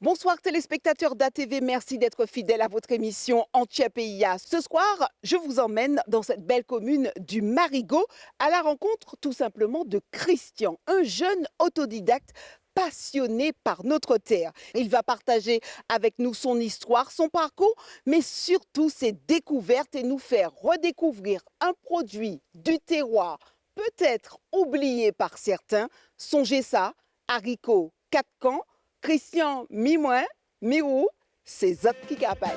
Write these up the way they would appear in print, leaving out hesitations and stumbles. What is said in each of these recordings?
Bonsoir téléspectateurs d'ATV, merci d'être fidèles à votre émission Antiepeia. Ce soir, je vous emmène dans cette belle commune du Marigot à la rencontre tout simplement de Christian, un jeune autodidacte passionné par notre terre. Il va partager avec nous son histoire, son parcours, mais surtout ses découvertes et nous faire redécouvrir un produit du terroir, peut-être oublié par certains. Songez ça, haricots 4 camps. Christian, mi-moins, mi-roux, c'est Zot qui capaille.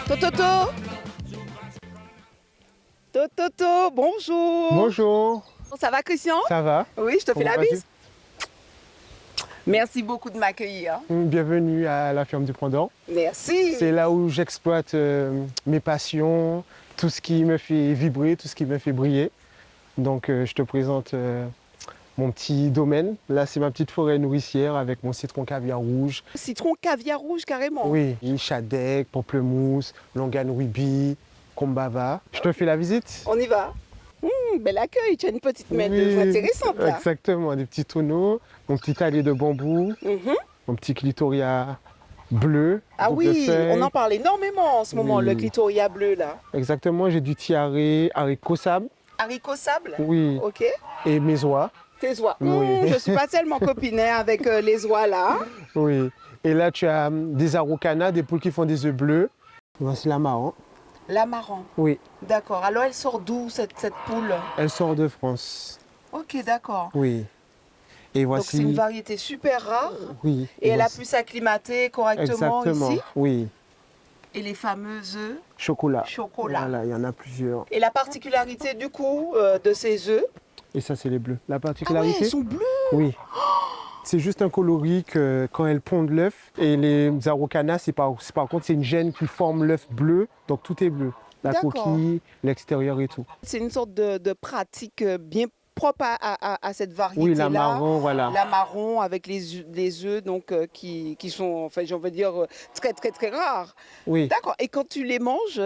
Tototo, Tototo, bonjour. Bonjour, Ça va Christian? ça va? Oui, je te fais Comment la vas-tu? bise. Merci beaucoup de m'accueillir. Bienvenue à la ferme du Pendant. Merci. C'est là où j'exploite mes passions, tout ce qui me fait vibrer, tout ce qui me fait briller. Donc je te présente mon petit domaine. Là, c'est ma petite forêt nourricière avec mon citron caviar rouge. Citron caviar rouge carrément. Oui, chadec, pamplemousse, longan ruby, combava. Je te fais la visite? On y va. Bel accueil, tu as une petite main Oui, d'œuvre intéressante là. exactement, des petits tonneaux, mon petit tablier de bambou, Mhm. mon petit clitoria bleu. Ah double oui, feuille. on en parle énormément en ce moment, Oui. le clitoria bleu là. Exactement, j'ai du tiaré, haricot sable, Haricot sable. oui, Ok. et mes oies, Tes oies. Oui. Je ne suis pas tellement copinet avec les oies là. oui. Et là, tu as des araucanas, des poules qui font des œufs bleus. Voici la marron. L'amarant. Oui, D'accord. Alors elle sort d'où cette poule? elle sort de France. Ok, d'accord. Oui. Et Donc c'est une voici, variété super rare oui. et elle a voici- pu s'acclimater correctement Exactement, ici. oui. Et les fameux œufs Chocolat. chocolat. Voilà, il y en a plusieurs. Et la particularité du coup de ces œufs, Et ça, c'est les bleus. La ah ouais, particularité? ils sont bleus. Oui. C'est juste un coloris que quand elles pondent l'œuf. Et les araucanas, par contre, c'est une gène qui forme l'œuf bleu. Donc tout est bleu. La D'accord. coquille, l'extérieur et tout. C'est une sorte de pratique bien propre à cette variété-là. Oui, la marron, voilà. La marron avec les œufs donc, qui sont, enfin, j'ai envie de dire, très, très, très rares. Oui. D'accord. Et quand tu les manges,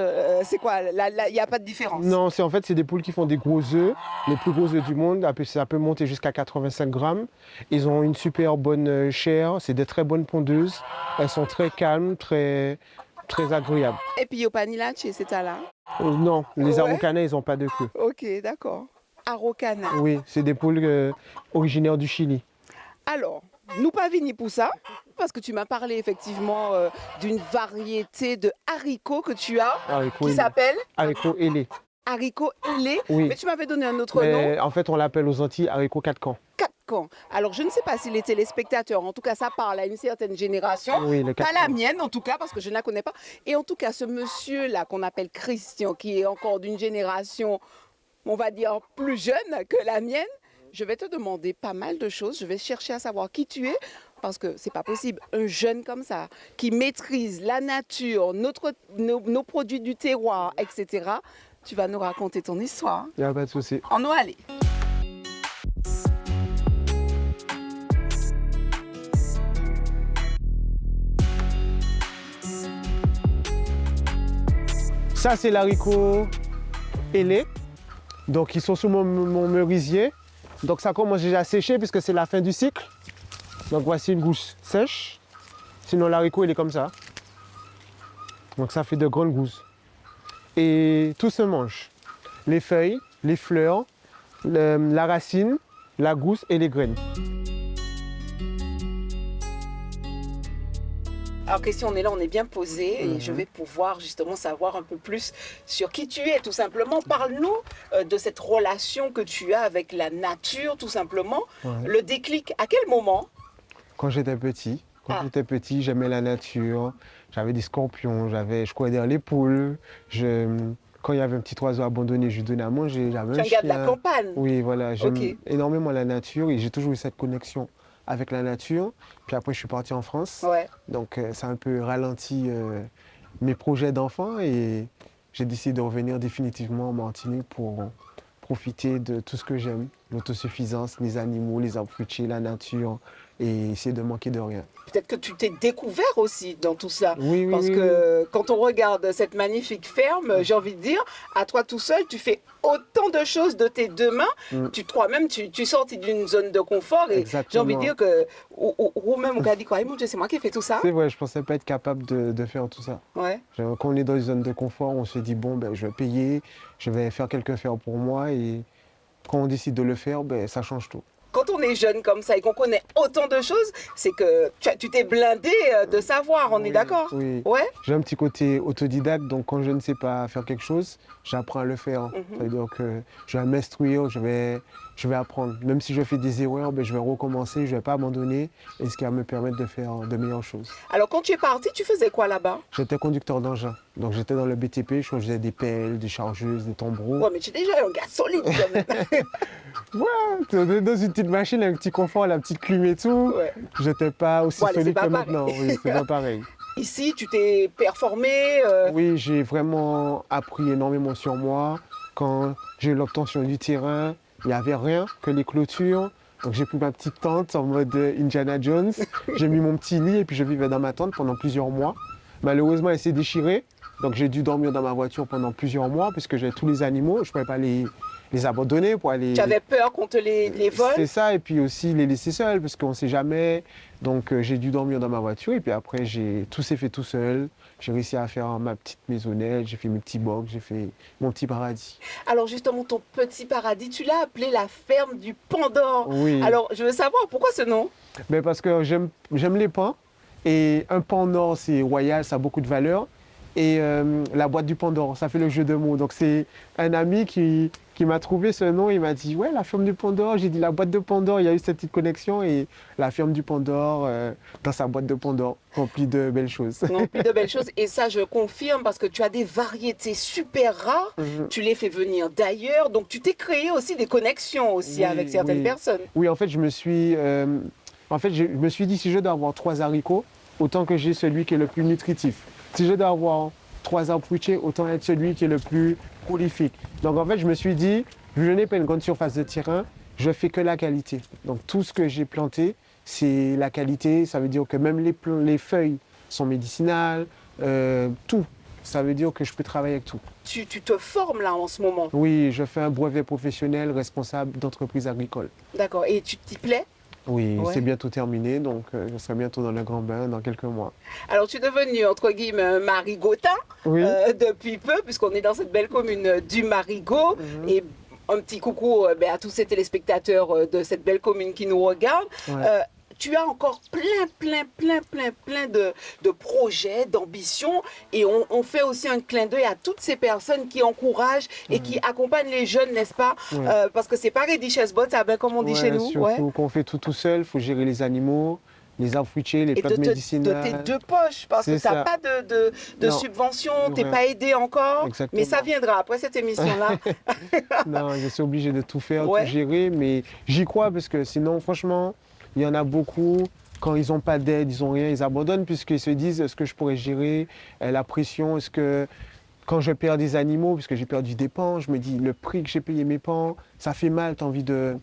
c'est quoi? Il n'y a pas de différence? Non, c'est en fait, c'est des poules qui font des gros œufs, les plus gros œufs du monde. Ça peut monter jusqu'à 85 grammes. Ils ont une super bonne chair. C'est des très bonnes pondeuses. Elles sont très calmes, très, très agréables. Et puis, au panilache, c'est ça là? Non, les Ouais. araucanas, ils n'ont pas de queue. Ok, d'accord. Araucana. Oui, c'est des poules originaires du Chili. Alors, nous pas vini pour ça, parce que tu m'as parlé effectivement d'une variété de haricots que tu as, Haricots qui ailés. s'appelle Haricots ailés. haricot ailé. Oui. Mais tu m'avais donné un autre nom, Mais en fait, on l'appelle aux Antilles haricots 4 camps. 4 camps. Alors, je ne sais pas si les téléspectateurs, en tout cas, ça parle à une certaine génération. Oui, le Pas quatre la camps. mienne, en tout cas, parce que je ne la connais pas. Et en tout cas, ce monsieur-là, qu'on appelle Christian, qui est encore d'une génération, on va dire, plus jeune que la mienne, je vais te demander pas mal de choses. Je vais chercher à savoir qui tu es, parce que c'est pas possible. Un jeune comme ça, qui maîtrise la nature, nos produits du terroir, etc. Tu vas nous raconter ton histoire. Il n'y a pas de souci. En nous aller. Ça, c'est l'haricot ailé. Donc, ils sont sous mon merisier. Donc, ça commence déjà à sécher puisque c'est la fin du cycle. Donc, voici une gousse sèche. Sinon, l'haricot, il est comme ça. Donc, ça fait de grandes gousses. Et tout se mange. Les feuilles, les fleurs, la racine, la gousse et les graines. Alors Christian, on est là, on est bien posé et je vais pouvoir justement savoir un peu plus sur qui tu es, tout simplement. Parle-nous de cette relation que tu as avec la nature, tout simplement. Ouais. Le déclic, à quel moment? Quand j'étais petit, j'aimais la nature. J'avais des scorpions, je courais derrière les poules. Quand il y avait un petit oiseau abandonné, je lui donnais à manger. J'avais Tu un regardes la chien. campagne? Oui, voilà, j'aime Ok. énormément la nature et j'ai toujours eu cette connexion avec la nature. Puis après, je suis parti en France. Ouais. Donc, ça a un peu ralenti mes projets d'enfant et j'ai décidé de revenir définitivement en Martinique pour profiter de tout ce que j'aime. l'autosuffisance, les animaux, les arbres fruitiers, la nature, et essayer de manquer de rien. Peut-être que tu t'es découvert aussi dans tout ça. Oui, oui, Parce oui, oui. que quand on regarde cette magnifique ferme, j'ai envie de dire, à toi tout seul, tu fais autant de choses de tes deux mains. Mm. Toi-même, tu sortis d'une zone de confort. Et j'ai envie de Exactement. dire que, ou même, on a dit quoi, mon Dieu, c'est moi qui ai fait tout ça. C'est vrai, je pensais pas être capable de faire tout ça. Ouais. Quand on est dans une zone de confort, on se dit, bon, ben, je vais payer, je vais faire quelques faire pour moi, et quand on décide de le faire, ben, ça change tout. Quand on est jeune comme ça et qu'on connaît autant de choses, c'est que tu t'es blindé de savoir, on est Oui, d'accord? oui. Ouais. J'ai un petit côté autodidacte, donc quand je ne sais pas faire quelque chose, j'apprends à le faire. Mhm. C'est-à-dire que je vais m'instruire, je vais apprendre. Même si je fais des erreurs, ben, je vais recommencer, je ne vais pas abandonner, et ce qui va me permettre de faire de meilleures choses. Alors, quand tu es parti, tu faisais quoi là-bas? J'étais conducteur d'engin, donc j'étais dans le BTP, je faisais des pelles, des chargeuses, des tambours. Ouais, mais tu es déjà un gars solide quand même. Ouais, on est dans une petite machine, un petit confort, la petite clim et tout. Ouais. J'étais pas aussi Bon, allez, c'est solide pas que pareil. maintenant, oui, c'est pas pareil. Ici, tu t'es performé. Oui, j'ai vraiment appris énormément sur moi. Quand j'ai eu l'obtention du terrain, il n'y avait rien que les clôtures. Donc j'ai pris ma petite tente en mode Indiana Jones. J'ai mis mon petit lit et puis je vivais dans ma tente pendant plusieurs mois. Malheureusement, elle s'est déchirée. Donc j'ai dû dormir dans ma voiture pendant plusieurs mois puisque j'avais tous les animaux. Je ne pouvais pas les abandonner pour aller... Tu avais peur qu'on te les vole. C'est ça, et puis aussi les laisser seuls parce qu'on ne sait jamais. Donc j'ai dû dormir dans ma voiture et puis après tout s'est fait tout seul. J'ai réussi à faire ma petite maisonnette, j'ai fait mes petits box, j'ai fait mon petit paradis. Alors justement, ton petit paradis, tu l'as appelé la ferme du Pandore. Oui. Alors, je veux savoir, pourquoi ce nom? Mais parce que j'aime les pans et un pan d'or c'est royal, ça a beaucoup de valeur. Et la boîte du Pandore, ça fait le jeu de mots. Donc c'est un ami qui m'a trouvé ce nom, il m'a dit ouais, la ferme du Pandore. J'ai dit la boîte de Pandore, il y a eu cette petite connexion et la ferme du Pandore dans sa boîte de Pandore, remplie de belles choses. Rempli de belles choses. Et ça, je confirme parce que tu as des variétés super rares. Mhm. Tu les fais venir d'ailleurs. Donc, tu t'es créé aussi des connexions aussi Oui, avec certaines oui. personnes. Oui, en fait, je me suis dit si je dois avoir 3 haricots, autant que j'ai celui qui est le plus nutritif. Si je dois avoir 3 arbres fruitiers, autant être celui qui est le plus prolifique. Donc en fait, je me suis dit, vu que je n'ai pas une grande surface de terrain, je fais que la qualité. Donc tout ce que j'ai planté, c'est la qualité. Ça veut dire que même les feuilles sont médicinales, tout. Ça veut dire que je peux travailler avec tout. Tu te formes là en ce moment. Oui, je fais un brevet professionnel responsable d'entreprise agricole. D'accord. Et tu t'y plais? Oui, Ouais. c'est bientôt terminé, donc je serai bientôt dans le grand bain dans quelques mois. Alors, tu es devenu, entre guillemets, un marigotin Oui. depuis peu, puisqu'on est dans cette belle commune du Marigot. Mhm. Et un petit coucou à tous ces téléspectateurs de cette belle commune qui nous regardent. Ouais. Tu as encore plein de projets, d'ambitions. Et on fait aussi un clin d'œil à toutes ces personnes qui encouragent et qui accompagnent les jeunes, n'est-ce pas? Ouais. Parce que c'est pas Reddy Chessbot, comme on dit chez nous. Surtout qu'on fait tout seul, il faut gérer les animaux, les arbres fruitiers, les Et plantes de tes médicinales. deux poches, parce que tu C'est n'as ça. pas de Non. subvention, tu n'es Ouais. pas aidé encore. Exactement. Mais ça viendra après cette émission-là. Non, je suis obligé de tout faire, Ouais. tout gérer, mais j'y crois parce que sinon, franchement, il y en a beaucoup. Quand ils n'ont pas d'aide, ils n'ont rien, ils abandonnent puisqu'ils se disent est-ce que je pourrais gérer la pression, est-ce que quand je perds des animaux, puisque j'ai perdu des pans, je me dis le prix que j'ai payé mes pans, ça fait mal, tu as envie de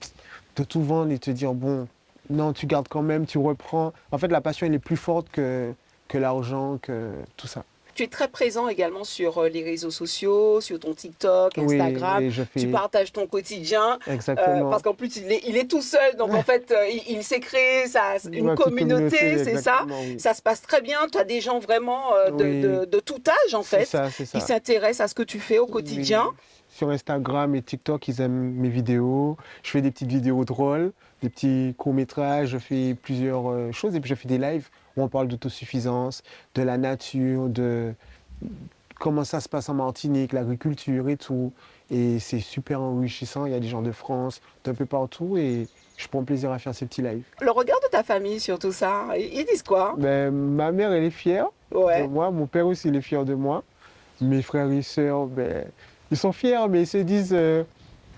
tout vendre et te dire bon, non, tu gardes quand même, tu reprends. En fait, la passion, elle est plus forte que l'argent, que tout ça. Tu es très présent également sur les réseaux sociaux, sur ton TikTok, Instagram. Oui, je fais Tu partages ton quotidien. exactement. Parce qu'en plus, il est tout seul. Donc, en fait, il s'est créé une Ma petite communauté, c'est ça. exactement, oui. Ça se passe très bien. Tu as des gens vraiment Oui. de tout âge, en C'est fait, ça, c'est ça. qui s'intéressent à ce que tu fais au quotidien. Oui. Sur Instagram et TikTok, ils aiment mes vidéos. Je fais des petites vidéos drôles, des petits courts-métrages, je fais plusieurs choses et puis je fais des lives où on parle d'autosuffisance, de la nature, de comment ça se passe en Martinique, l'agriculture et tout. Et c'est super enrichissant. Il y a des gens de France, d'un peu partout et je prends plaisir à faire ces petits lives. Le regard de ta famille sur tout ça, ils disent quoi? Ben, ma mère, elle est fière Ouais. de moi. Mon père aussi, il est fier de moi. Mes frères et sœurs, ben, ils sont fiers, mais ils se disent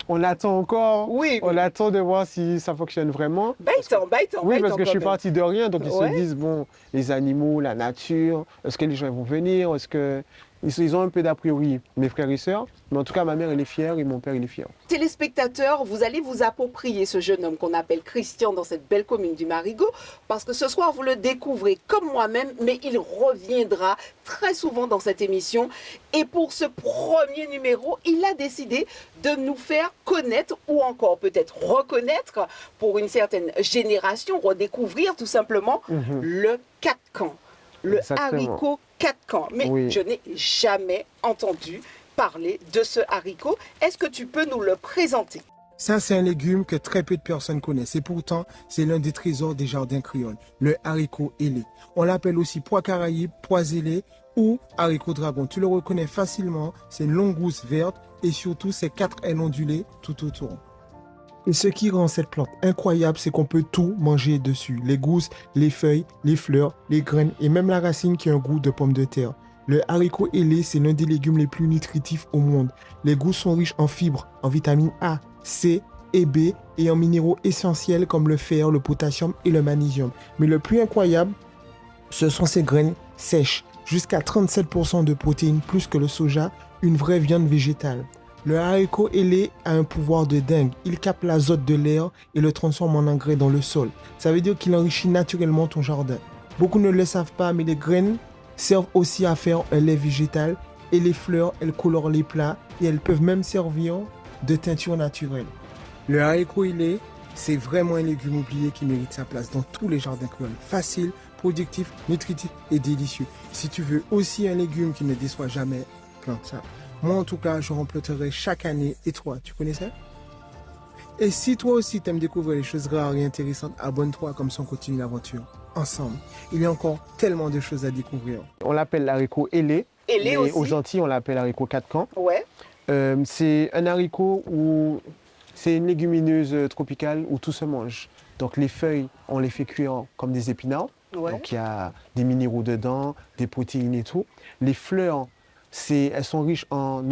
on attend encore. Oui. On attend de voir si ça fonctionne vraiment. Baitan. Oui, parce que je suis parti de rien, donc ils Ouais. se disent, bon, les animaux, la nature, est-ce que les gens vont venir, est-ce que Ils ont un peu d'a priori, mes frères et sœurs, mais en tout cas, ma mère, elle est fière et mon père, il est fier. Téléspectateurs, vous allez vous approprier ce jeune homme qu'on appelle Christian dans cette belle commune du Marigot, parce que ce soir, vous le découvrez comme moi-même, mais il reviendra très souvent dans cette émission. Et pour ce premier numéro, il a décidé de nous faire connaître, ou encore peut-être reconnaître, pour une certaine génération, redécouvrir tout simplement le 4 camps. Le Exactement. haricot 4 camps. Mais Oui. je n'ai jamais entendu parler de ce haricot. Est-ce que tu peux nous le présenter? Ça, c'est un légume que très peu de personnes connaissent. Et pourtant, c'est l'un des trésors des jardins créoles, le haricot ailé. On l'appelle aussi pois caraïbe, pois ailé ou haricot dragon. Tu le reconnais facilement, c'est une longue gousse verte et surtout ses 4 ailes ondulées tout autour. Et ce qui rend cette plante incroyable, c'est qu'on peut tout manger dessus. Les gousses, les feuilles, les fleurs, les graines et même la racine qui a un goût de pomme de terre. Le haricot ailé, c'est l'un des légumes les plus nutritifs au monde. Les gousses sont riches en fibres, en vitamines A, C et B et en minéraux essentiels comme le fer, le potassium et le magnésium. Mais le plus incroyable, ce sont ses graines sèches. Jusqu'à 37% de protéines plus que le soja, une vraie viande végétale. Le haricot ailé a un pouvoir de dingue. Il capte l'azote de l'air et le transforme en engrais dans le sol. Ça veut dire qu'il enrichit naturellement ton jardin. Beaucoup ne le savent pas, mais les graines servent aussi à faire un lait végétal et les fleurs, elles colorent les plats et elles peuvent même servir de teinture naturelle. Le haricot ailé, c'est vraiment un légume oublié qui mérite sa place dans tous les jardins créoles. Facile, productif, nutritif et délicieux. Si tu veux aussi un légume qui ne déçoit jamais, plante ça. Moi, en tout cas, je replanterai chaque année. Et toi, tu connais ça? Et si toi aussi t'aimes découvrir les choses rares et intéressantes, abonne-toi, comme ça on continue l'aventure ensemble. Il y a encore tellement de choses à découvrir. On l'appelle l'haricot ailé. Ailé mais aussi. aux Antilles, on l'appelle haricot 4 camps. Ouais. C'est un haricot où c'est une légumineuse tropicale où tout se mange. Donc les feuilles, on les fait cuire comme des épinards. Ouais. Donc il y a des minéraux dedans, des protéines et tout. Les fleurs, elles sont riches en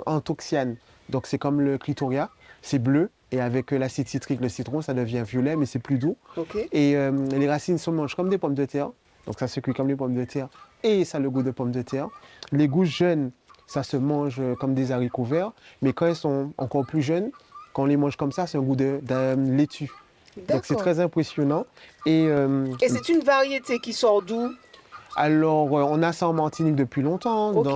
anthoxyanes. Donc c'est comme le clitoria, c'est bleu. Et avec l'acide citrique, le citron, ça devient violet, mais c'est plus doux. Ok. Et les racines se mangent comme des pommes de terre. Donc ça se cuit comme les pommes de terre. Et ça a le goût de pommes de terre. Les gousses jeunes, ça se mange comme des haricots verts. Mais quand elles sont encore plus jeunes, quand on les mange comme ça, c'est un goût de laitue. Donc c'est D'accord. très impressionnant. Et Et c'est une variété qui sort d'où? alors, on a ça en Martinique depuis longtemps. Ok.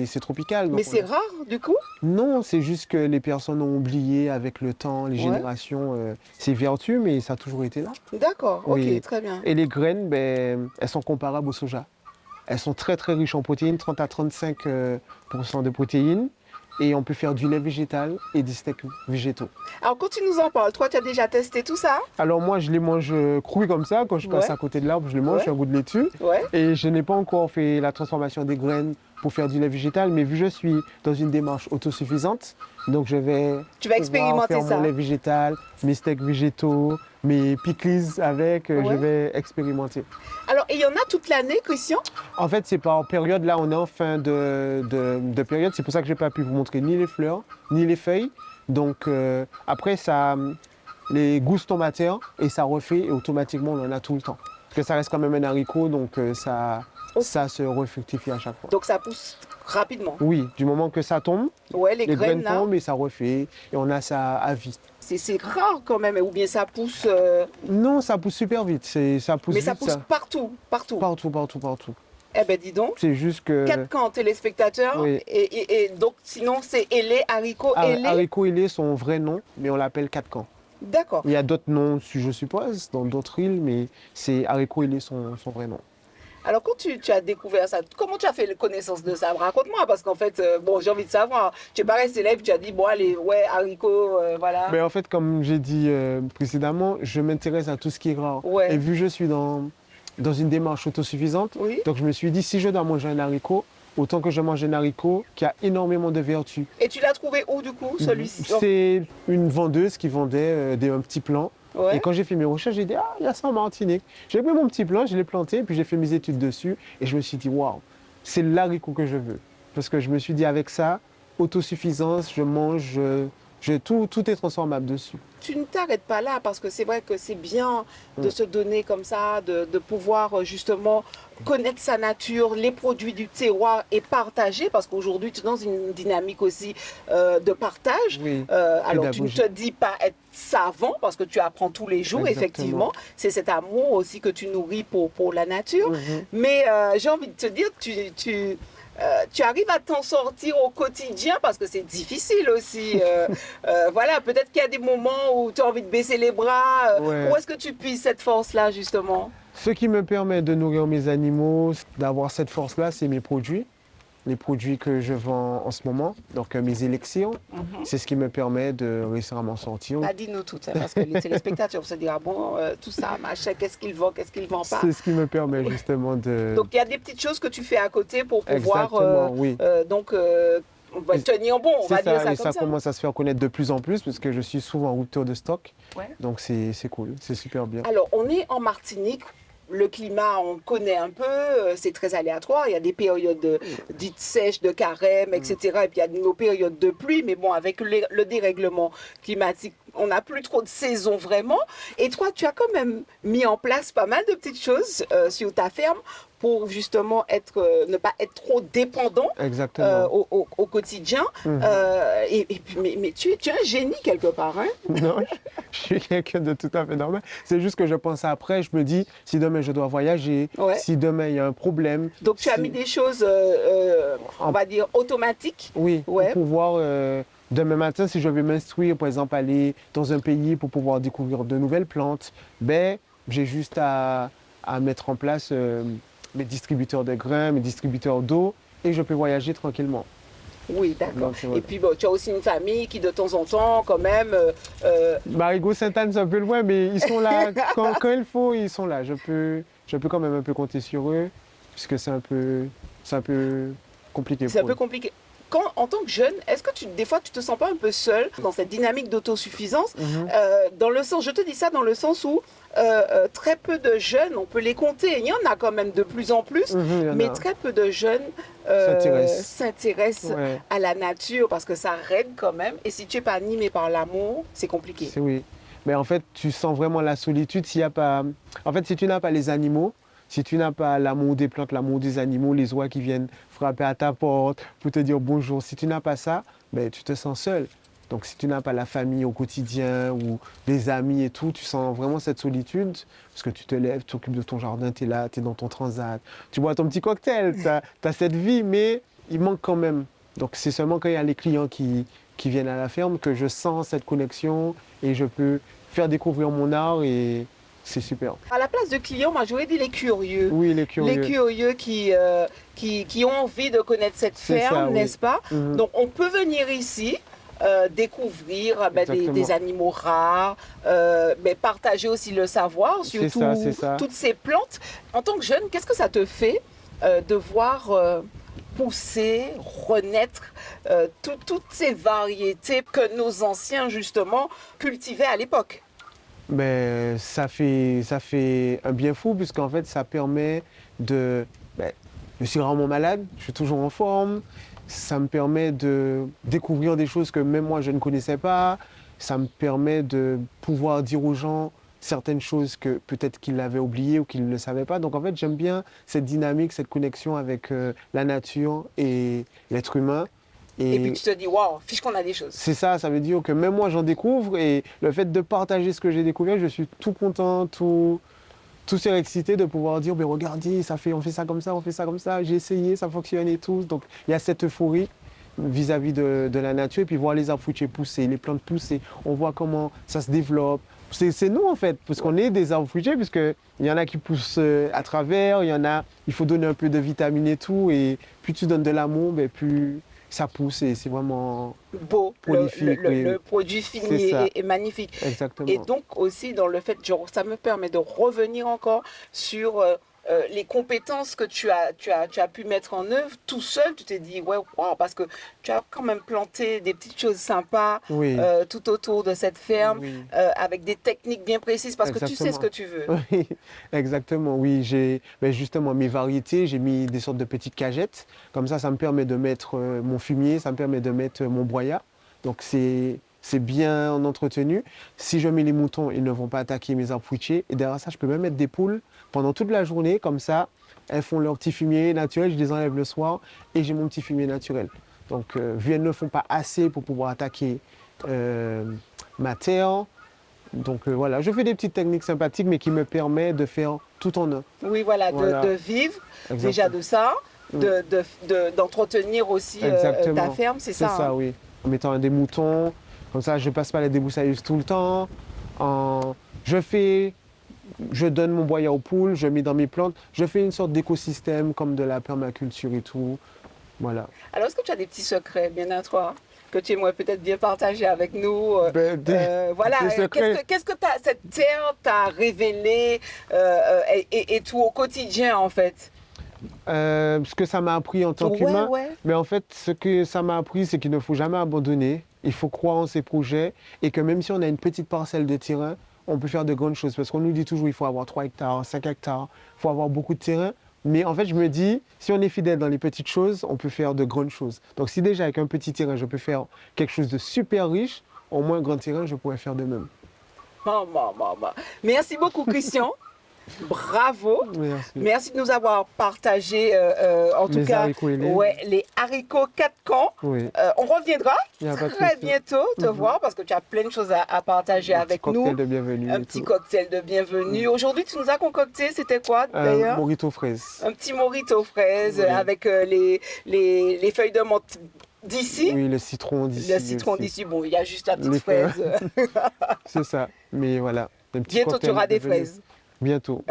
C'est tropical. donc Mais c'est on a- rare du coup? Non, c'est juste que les personnes ont oublié avec le temps, les Ouais. générations, ces vertus, mais ça a toujours été là. D'accord, Oui. ok, très bien. Et les graines, ben, elles sont comparables au soja. Elles sont très très riches en protéines, 30 à 35% de protéines. Et on peut faire du lait végétal et des steaks végétaux. Alors quand tu nous en parles, toi tu as déjà testé tout ça? Alors moi, je les mange crus comme ça. Quand je passe Ouais. à côté de l'arbre, je les mange, Ouais. j'ai un goût de laitue. Ouais. Et je n'ai pas encore fait la transformation des graines pour faire du lait végétal. Mais vu que je suis dans une démarche autosuffisante, donc je vais Tu vas pouvoir expérimenter faire ça. mon lait végétal, mes steaks végétaux, mes pickles avec, Ouais. je vais expérimenter. Alors et il y en a toute l'année, Christian? En fait, c'est par période. Là, on est en fin de période. C'est pour ça que je n'ai pas pu vous montrer ni les fleurs, ni les feuilles. Donc, après, ça, les gousses tombent à terre et ça refait et automatiquement, on en a tout le temps. Parce que ça reste quand même un haricot, donc ça se refructifie à chaque fois. Donc ça pousse rapidement. Oui, du moment que ça tombe, Ouais, les les graines là, tombent et ça refait et on a ça à vie. c'est rare quand même, ou bien ça pousse, Non, ça pousse super vite. Ça pousse mais vite, ça pousse partout, partout. partout. Eh ben dis donc, C'est juste que 4 camps téléspectateurs, oui. et donc sinon c'est ailé, haricot ailé. Haricot ailé, son vrai nom, mais on l'appelle 4 camps. D'accord. Il y a d'autres noms, je suppose, dans d'autres îles, mais c'est haricot ailé son vrai nom. Alors quand tu as découvert ça, comment tu as fait connaissance de ça? Raconte-moi, parce qu'en fait, bon, j'ai envie de savoir. Tu es pas resté là et puis tu as dit, bon allez, ouais, haricots, voilà. Mais en fait, comme j'ai dit précédemment, je m'intéresse à tout ce qui est rare. Ouais. Et vu que je suis dans une démarche autosuffisante, Oui. donc je me suis dit, si je dois manger un haricot, autant que je mange un haricot qui a énormément de vertus. Et tu l'as trouvé où du coup, celui-ci? C'est une vendeuse qui vendait un petit plant. Ouais. Et quand j'ai fait mes recherches, j'ai dit, ah, il y a ça en Martinique. J'ai pris mon petit plant, je l'ai planté, puis j'ai fait mes études dessus. Et je me suis dit, waouh, c'est l'haricot que je veux. Parce que je me suis dit, avec ça, autosuffisance, je mange Tout est transformable dessus. Tu ne t'arrêtes pas là parce que c'est vrai que c'est bien de se donner comme ça, de pouvoir justement connaître sa nature, les produits du terroir et partager parce qu'aujourd'hui tu es dans une dynamique aussi de partage. Oui, Alors tu ne te dis pas être savant parce que tu apprends tous les jours, exactement. effectivement. C'est cet amour aussi que tu nourris pour la nature. Mais j'ai envie de te dire, tu arrives à t'en sortir au quotidien parce que c'est difficile aussi. Voilà, peut-être qu'il y a des moments où tu as envie de baisser les bras. Ouais. Où est-ce que tu puisses cette force-là, justement? Ce qui me permet de nourrir mes animaux, d'avoir cette force-là, c'est mes produits. Les produits que je vends en ce moment, donc mes élixirs, c'est ce qui me permet de réussir à m'en sortir. Bah, dis-nous tout, hein, parce que les téléspectateurs vont se dire, ah bon, tout ça, machin, qu'est-ce qu'il vend pas? C'est ce qui me permet justement de... Donc il y a des petites choses que tu fais à côté pour pouvoir Exactement, oui. on va tenir bon, on va C'est dire ça, ça et comme ça ça. commence à se faire connaître de plus en plus parce que je suis souvent en rupture de stock. Ouais. Donc c'est cool, c'est super bien. Alors, on est en Martinique. Le climat, on connaît un peu, c'est très aléatoire. Il y a des périodes dites sèches, de carême, etc. Et puis il y a nos périodes de pluie. Mais bon, avec le dérèglement climatique, on n'a plus trop de saison vraiment. Et toi, tu as quand même mis en place pas mal de petites choses sur ta ferme pour justement ne pas être trop dépendant Exactement. au quotidien. Et puis, mais tu es un génie quelque part, hein? Non, je suis quelqu'un de tout à fait normal. C'est juste que je pense après, je me dis, si demain je dois voyager, Ouais. si demain il y a un problème. Donc tu as si- mis des choses, on va dire, automatiques. Oui, Ouais. pour pouvoir, demain matin, si je veux m'instruire, par exemple, aller dans un pays pour pouvoir découvrir de nouvelles plantes, ben, j'ai juste à mettre en place mes distributeurs de grains, mes distributeurs d'eau, et je peux voyager tranquillement. Oui, d'accord. Donc, voilà. Et puis bon, tu as aussi une famille qui de temps en temps, quand même, Marigot, Sainte-Anne, c'est un peu loin, mais ils sont là. Quand il faut, ils sont là. Je peux quand même un peu compter sur eux, puisque c'est un peu compliqué c'est un pour peu eux. compliqué. En tant que jeune, est-ce que des fois tu te sens pas un peu seul dans cette dynamique d'autosuffisance dans le sens, je te dis ça dans le sens où très peu de jeunes, on peut les compter, il y en a quand même de plus en plus, Il y en mais a. très peu de jeunes s'intéressent Ouais. à la nature parce que ça raide quand même. Et si tu n'es pas animé par l'amour, c'est compliqué. C'est oui. Mais en fait, tu sens vraiment la solitude s'il y a pas. En fait, si tu n'as pas les animaux, si tu n'as pas l'amour des plantes, l'amour des animaux, les oies qui viennent frapper à ta porte pour te dire bonjour, si tu n'as pas ça, ben, tu te sens seul. Donc si tu n'as pas la famille au quotidien ou des amis et tout, tu sens vraiment cette solitude parce que tu te lèves, tu t'occupes de ton jardin, tu es là, tu es dans ton transat, tu bois ton petit cocktail, tu as cette vie, mais il manque quand même. Donc c'est seulement quand il y a les clients qui viennent à la ferme que je sens cette connexion et je peux faire découvrir mon art et c'est super. À la place de clients, moi j'aurais dit les curieux. Oui, les curieux. Les curieux qui ont envie de connaître cette C'est ferme, ça, oui. n'est-ce pas? Mhm. Donc on peut venir ici, découvrir Exactement. des animaux rares, mais partager aussi le savoir sur C'est ça. toutes ces plantes. En tant que jeune, qu'est-ce que ça te fait de voir pousser, renaître toutes ces variétés que nos anciens justement cultivaient à l'époque? Ben, ça fait un bien fou puisqu'en fait ça permet de... Ben, je suis rarement malade, je suis toujours en forme. Ça me permet de découvrir des choses que même moi je ne connaissais pas. Ça me permet de pouvoir dire aux gens certaines choses que peut-être qu'ils l'avaient oubliées ou qu'ils ne le savaient pas. Donc en fait j'aime bien cette dynamique, cette connexion avec la nature et l'être humain. Et puis tu te dis, waouh, fiche qu'on a des choses. C'est ça, ça veut dire que même moi j'en découvre et le fait de partager ce que j'ai découvert, je suis tout content, tout surexcité de pouvoir dire, mais regardez, on fait ça comme ça, on fait ça comme ça, j'ai essayé, ça fonctionne et tout. Donc il y a cette euphorie vis-à-vis de la nature et puis voir les arbres fruitiers pousser, les plantes pousser, on voit comment ça se développe. C'est nous en fait, parce qu'on est des arbres fruitiers, puisqu'il y en a qui poussent à travers, il y en a, il faut donner un peu de vitamines et tout, et plus tu donnes de l'amour, ben, plus ça pousse et c'est vraiment Beau, prolifique. Oui. le produit fini C'est ça. est magnifique. Exactement. Et donc aussi dans le fait, ça me permet de revenir encore sur les compétences que tu as pu mettre en œuvre tout seul. Tu t'es dit, ouais, wow, parce que tu as quand même planté des petites choses sympas Oui. tout autour de cette ferme, Oui. avec des techniques bien précises, parce que tu sais ce que tu veux. Oui, exactement. Oui, ben justement mes variétés, j'ai mis des sortes de petites cagettes. Comme ça me permet de mettre mon fumier, ça me permet de mettre mon broyat. Donc c'est c'est bien entretenu. Si je mets les moutons, ils ne vont pas attaquer mes arbres fruitiers. Et derrière ça, je peux même mettre des poules pendant toute la journée, comme ça, elles font leur petit fumier naturel, je les enlève le soir et j'ai mon petit fumier naturel. Donc, vu elles ne font pas assez pour pouvoir attaquer ma terre, donc voilà, je fais des petites techniques sympathiques, mais qui me permettent de faire tout en un. Oui, voilà, Voilà. de vivre Exactement. déjà de ça, d'entretenir aussi ta Exactement. ferme, c'est C'est ça. ça, Hein. oui. En mettant des moutons, comme ça, je passe pas la débroussailleuse tout le temps. Je donne mon boyau aux poules, je mets dans mes plantes. Je fais une sorte d'écosystème comme de la permaculture et tout. Voilà. Alors, est-ce que tu as des petits secrets bien à toi que tu aimerais peut-être bien partager avec nous voilà, des secrets. qu'est-ce que cette terre t'a révélé et tout au quotidien en fait? Ce que ça m'a appris en tant Ouais, qu'humain, ouais. mais en fait, ce que ça m'a appris, c'est qu'il ne faut jamais abandonner. Il faut croire en ses projets et que même si on a une petite parcelle de terrain, on peut faire de grandes choses. Parce qu'on nous dit toujours qu'il faut avoir 3 hectares, 5 hectares, il faut avoir beaucoup de terrain. Mais en fait, je me dis, si on est fidèle dans les petites choses, on peut faire de grandes choses. Donc si déjà avec un petit terrain, je peux faire quelque chose de super riche, au moins un grand terrain, je pourrais faire de même. Merci beaucoup, Christian. Bravo. Merci. Merci de nous avoir partagé, en tout Les cas, haricots ailés. ouais, les haricots 4 camps. Oui. On reviendra Il y a pas de très souci. bientôt te voir parce que tu as plein de choses à partager Un avec petit nous. cocktail de bienvenue. Un et petit tout. cocktail de bienvenue. Aujourd'hui, tu nous as concocté, c'était quoi d'ailleurs? Mojito fraise. Un petit mojito fraise Oui. avec les feuilles de menthe d'ici. Oui, le citron d'ici. Le citron aussi. d'ici, bon, il y a juste la petite Les fraise. C'est ça. Mais voilà. Un petit Bientôt, tu cocktail auras des bienvenue. fraises. Bientôt.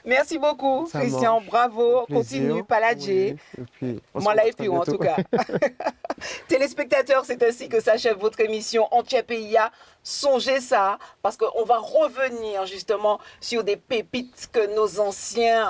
Merci beaucoup, Ça Christian. marche. Bravo. Plaisir. Continue, paladje. Oui. Et puis, on se Moi là et revoit très puis en bientôt. tout cas. Téléspectateurs, c'est ainsi que s'achève votre émission Anthiapéia. Songez ça, parce qu'on va revenir justement sur des pépites que nos anciens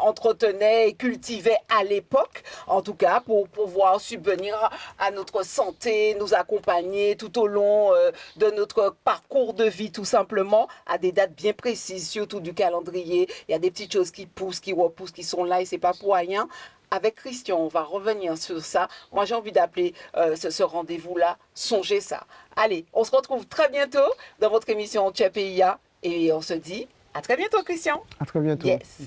entretenaient et cultivaient à l'époque, en tout cas pour pouvoir subvenir à notre santé, nous accompagner tout au long de notre parcours de vie tout simplement, à des dates bien précises, surtout du calendrier. Il y a des petites choses qui poussent, qui repoussent, qui sont là et c'est pas pour rien. Avec Christian, on va revenir sur ça. Moi, j'ai envie d'appeler ce rendez-vous-là « Songez ça ». Allez, on se retrouve très bientôt dans votre émission Anthiapéia et on se dit à très bientôt, Christian. À très bientôt. Yes.